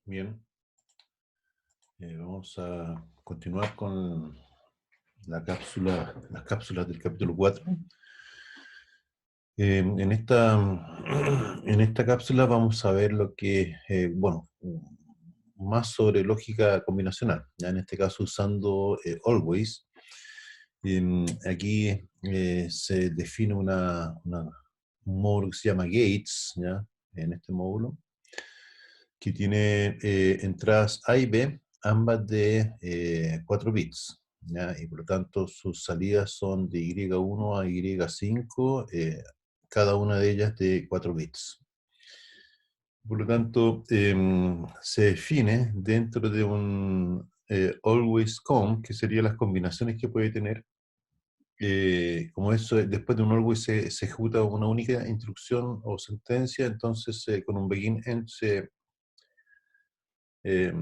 Bien, vamos a continuar con las cápsulas del capítulo 4. En esta cápsula vamos a ver lo que, más sobre lógica combinacional, ya en este caso usando always. Aquí se define un módulo que se llama gates, ¿ya? En este módulo, que tiene entradas A y B, ambas de 4 bits, ¿ya? Y por lo tanto sus salidas son de Y1 a Y5, cada una de ellas de 4 bits. Por lo tanto, se define dentro de un always com, que serían las combinaciones que puede tener. Como eso, después de un always se ejecuta una única instrucción o sentencia, entonces con un begin end eh,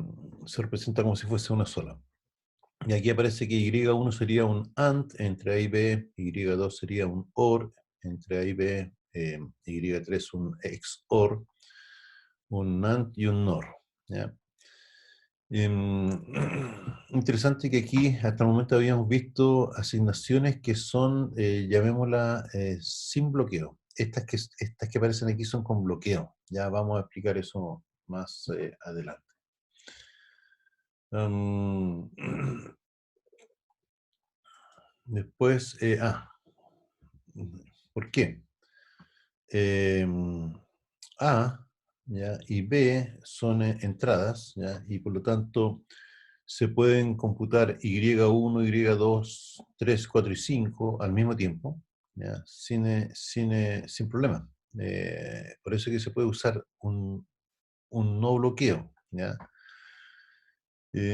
se representa como si fuese una sola. Y aquí aparece que Y1 sería un AND entre A y B, Y2 sería un OR entre A y B, Y3 un XOR, un NAND y un NOR, ¿ya? Interesante que aquí hasta el momento habíamos visto asignaciones que son, llamémosla, sin bloqueo. Estas que aparecen aquí son con bloqueo. Ya vamos a explicar eso más adelante. Después, ¿por qué? A, ¿ya? Y B son entradas, ¿ya? Y por lo tanto se pueden computar Y1, Y2, 3, 4 y 5 al mismo tiempo, ¿ya? Sin problema. Por eso es que se puede usar un no bloqueo, ¿ya?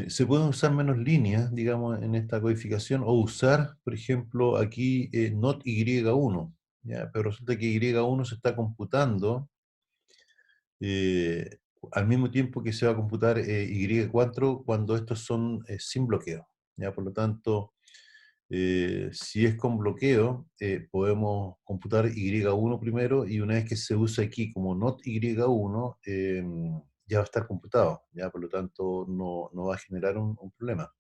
Se pueden usar menos líneas, digamos, en esta codificación, o usar, por ejemplo, aquí not Y1, ¿ya? Pero resulta que Y1 se está computando eh, al mismo tiempo que se va a computar Y4 cuando estos son sin bloqueo, ¿ya? Por lo tanto, si es con bloqueo, podemos computar Y1 primero, y una vez que se usa aquí como not Y1, ya va a estar computado, ¿ya? Por lo tanto no va a generar un problema.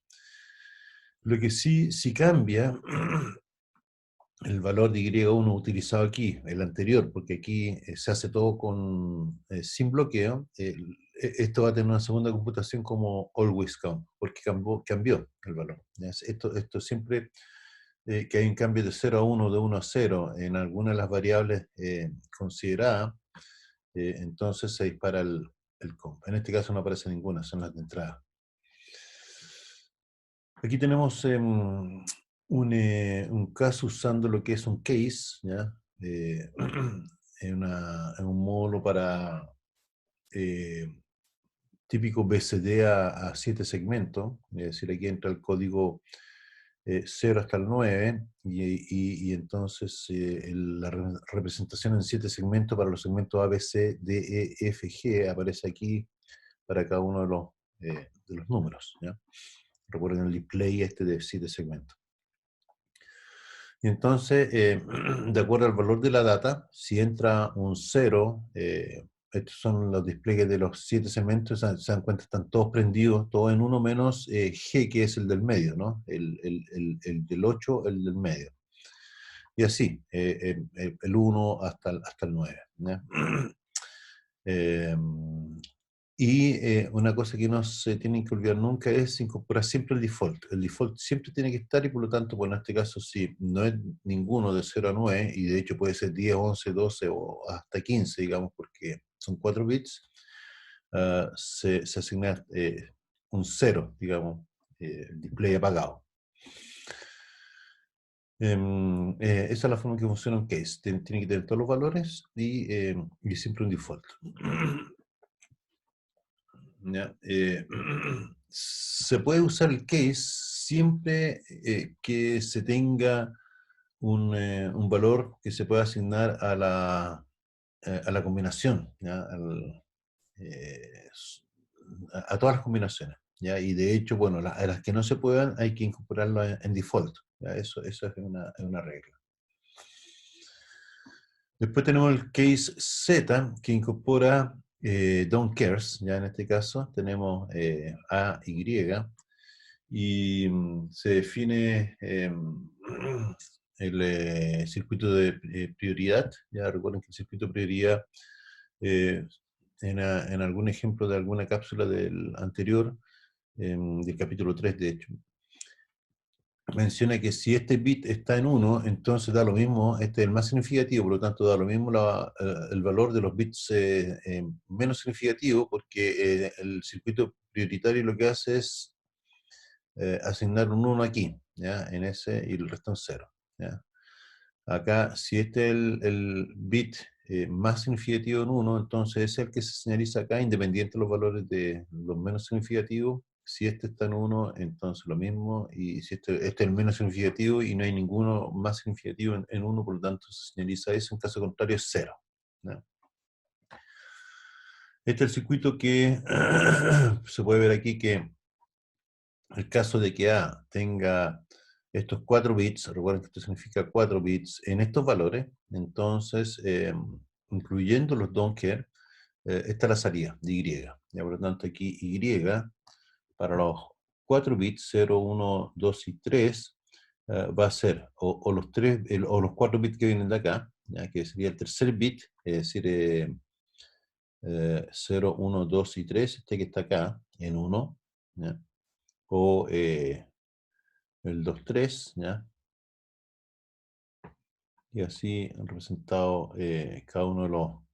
Lo que sí cambia el valor de Y1 utilizado aquí, el anterior, porque aquí se hace todo sin bloqueo. Esto va a tener una segunda computación como always count, porque cambió el valor. Esto siempre que hay un cambio de 0 a 1, de 1 a 0 en alguna de las variables consideradas, entonces se dispara el comp. En este caso no aparece ninguna, son las de entrada. Aquí tenemos un caso usando lo que es un case, ¿ya? En un módulo para típico BCD a 7 segmentos, es decir, aquí entra el código 0 hasta el 9, y entonces la representación en 7 segmentos para los segmentos A, B, C, D, E, F, G aparece aquí para cada uno de los números, ¿ya? Recuerden el display de 7 segmentos. Y entonces, de acuerdo al valor de la data, si entra un 0, estos son los despliegues de los 7 segmentos, se dan cuenta, están todos prendidos, todos en uno menos G, que es el del medio, ¿no? El del 8, el del medio. Y así, el 1 hasta el 9, ¿ya? Una cosa que no se tiene que olvidar nunca es incorporar siempre el default. El default siempre tiene que estar, y por lo tanto, bueno, en este caso, si no es ninguno de 0 a 9, y de hecho puede ser 10, 11, 12 o hasta 15, digamos, porque son 4 bits, se asigna un 0, digamos, el display apagado. Esa es la forma que funciona un case. Tiene que tener todos los valores y siempre un default. ¿Ya? Se puede usar el case siempre que se tenga un valor que se pueda asignar a la combinación, ¿ya? Eh, a todas las combinaciones, ¿ya? Y de hecho, bueno, a las que no se puedan hay que incorporarlo en default, ¿ya? Eso es una regla. Después tenemos el case Z, que incorpora don't cares, ya en este caso tenemos A, y se define el circuito de prioridad. Ya recuerden que el circuito de prioridad, eh, en algún ejemplo de alguna cápsula del anterior, del capítulo 3 de hecho, menciona que si este bit está en 1, entonces da lo mismo, este es el más significativo, por lo tanto da lo mismo el valor de los bits menos significativos, porque el circuito prioritario lo que hace es asignar un 1 aquí, ¿ya? En ese y el resto en 0. ¿Ya? Acá, si este es el bit más significativo en 1, entonces es el que se señaliza acá, independiente de los valores de los menos significativos. Si este está en 1, entonces lo mismo. Y si este es el menos significativo y no hay ninguno más significativo en 1, por lo tanto se señaliza eso. En caso contrario, es 0. ¿Ya? Este es el circuito que se puede ver aquí que el caso de que A tenga estos 4 bits, recuerden que esto significa 4 bits en estos valores, entonces, incluyendo los don't care, esta es la salida de Y. Ya, por lo tanto, aquí Y, para los 4 bits, 0, 1, 2 y 3, va a ser o los 3, o los 4 bits que vienen de acá, ya, que sería el tercer bit, es decir, 0, 1, 2 y 3, este que está acá, en 1, ¿ya? O el 2, 3, ¿ya? Y así han representado cada uno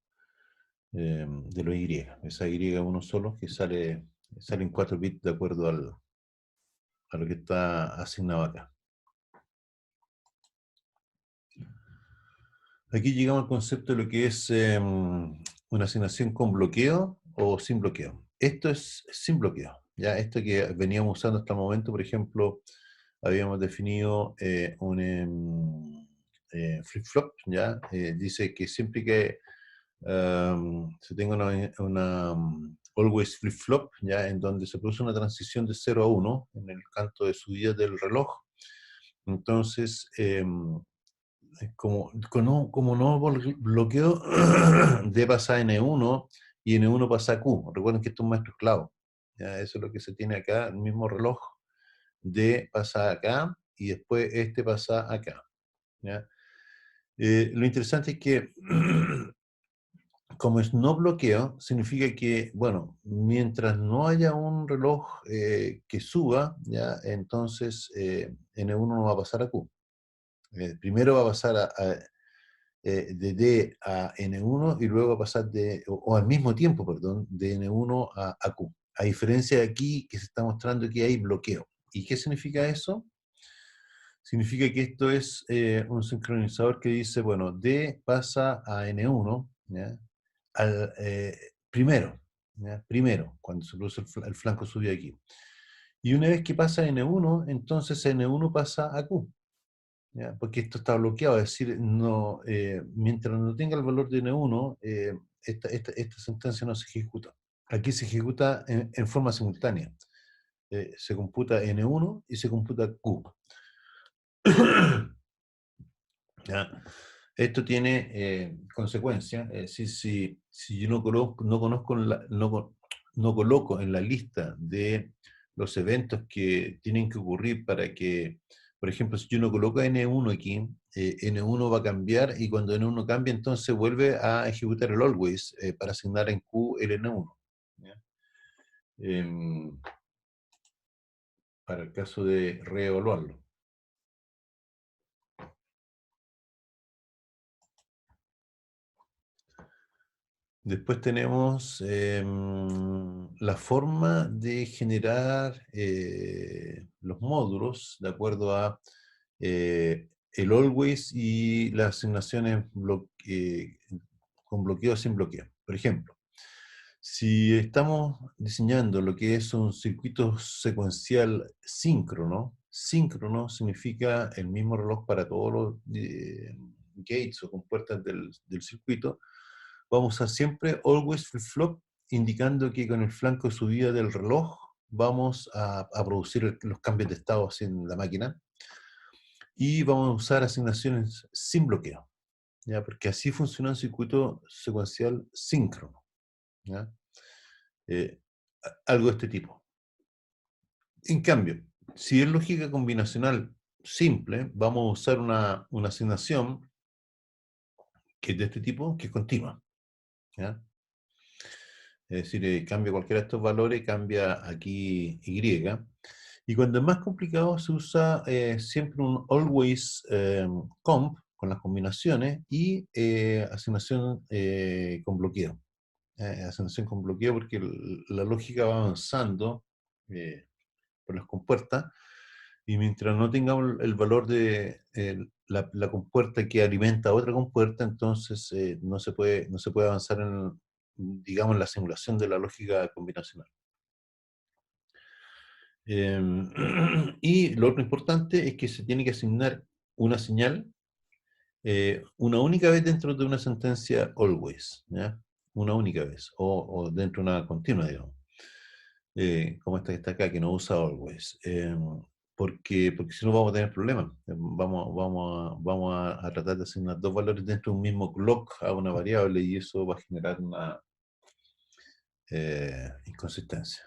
de los Y. Esa Y uno solo que sale en 4 bits de acuerdo a lo que está asignado acá. Aquí llegamos al concepto de lo que es una asignación con bloqueo o sin bloqueo. Esto es sin bloqueo. ¿Ya? Esto que veníamos usando hasta el momento, por ejemplo, habíamos definido un flip-flop. ¿Ya? Dice que siempre que se tenga una always flip-flop, ¿ya? En donde se produce una transición de 0 a 1 en el canto de subida del reloj. Entonces, como no bloqueo, D pasa a N1 y N1 pasa a Q. Recuerden que esto es un maestro esclavo. ¿Ya? Eso es lo que se tiene acá, el mismo reloj. D pasa acá y después este pasa acá. ¿Ya? Lo interesante es que como es no bloqueo, significa que, bueno, mientras no haya un reloj que suba, ¿ya? Entonces N1 no va a pasar a Q. Primero va a pasar de D a N1 y luego va a pasar o al mismo tiempo, perdón, de N1 a Q. A diferencia de aquí que se está mostrando que hay bloqueo. ¿Y qué significa eso? Significa que esto es un sincronizador que dice, bueno, D pasa a N1, ¿ya? Primero, ¿ya? Primero, cuando se produce el flanco subido aquí. Y una vez que pasa a N1, entonces N1 pasa a Q. ¿Ya? Porque esto está bloqueado, es decir, no, mientras no tenga el valor de N1, esta sentencia no se ejecuta. Aquí se ejecuta en forma simultánea. Se computa N1 y se computa Q. ¿Ya? Esto tiene consecuencias. Si yo no coloco en la lista de los eventos que tienen que ocurrir para que, por ejemplo, si yo no coloco N1 aquí, N1 va a cambiar y cuando N1 cambia, entonces vuelve a ejecutar el always para asignar en Q el N1. ¿Ya? Em, para el caso de reevaluarlo. Después tenemos la forma de generar los módulos de acuerdo a el always y las asignaciones con bloqueo o sin bloqueo. Por ejemplo, si estamos diseñando lo que es un circuito secuencial síncrono, síncrono significa el mismo reloj para todos los gates o compuertas del circuito. Vamos a siempre always flip-flop, indicando que con el flanco de subida del reloj vamos a producir los cambios de estado así en la máquina y vamos a usar asignaciones sin bloqueo, ¿ya? Porque así funciona un circuito secuencial síncrono. ¿ya? Algo de este tipo. En cambio, si es lógica combinacional simple, vamos a usar una asignación que es de este tipo, que es continua, ¿ya? Es decir, cambia cualquiera de estos valores, cambia aquí Y. Y cuando es más complicado se usa siempre un always comp con las combinaciones y asignación con bloqueo. Asignación con bloqueo porque la lógica va avanzando por las compuertas y mientras no tengamos el valor de la compuerta que alimenta a otra compuerta, entonces no se puede avanzar en, digamos, la simulación de la lógica combinacional. Y lo otro importante es que se tiene que asignar una señal una única vez dentro de una sentencia always, ¿ya? Una única vez, o dentro de una continua, digamos. Como esta que está acá, que no usa always. Porque si no vamos a tener problemas. Vamos a tratar de asignar dos valores dentro de un mismo clock a una variable y eso va a generar una inconsistencia.